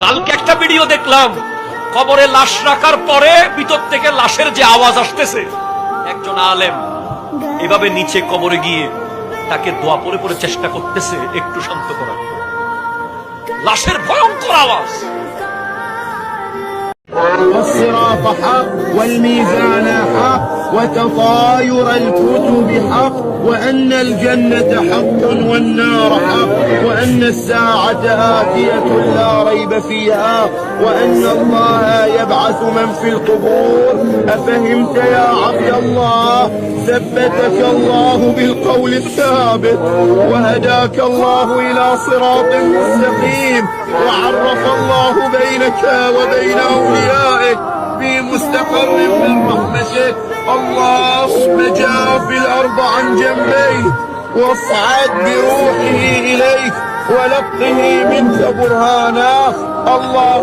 কালকে একটা ভিডিও দেখলাম, কবরে লাশ রাখার পরে ভিতর থেকে লাশের যে আওয়াজ আসতেছে, একজন আলেম এভাবে নিচে কবরে গিয়ে তাকে দোয়া পড়ে পড়ে চেষ্টা করতেছে একটু শান্ত করার। লাশের ভয়ঙ্কর আওয়াজ। والصراط حق والميزان حق وتطاير الكتب حق وأن الجنة حق والنار حق وأن الساعة آتية لا ريب فيها وأن الله يبعث من في القبور. أفهمت يا عبد الله؟ ثبتك الله بالقول الثابت وهداك الله إلى صراط مستقيم وعرف الله بينك وبين أوليائك في مستقر من رحمته. اللهم جاف الأرض عن جنبيه واصعد بروحه إليك ولقه منك برهانا. الله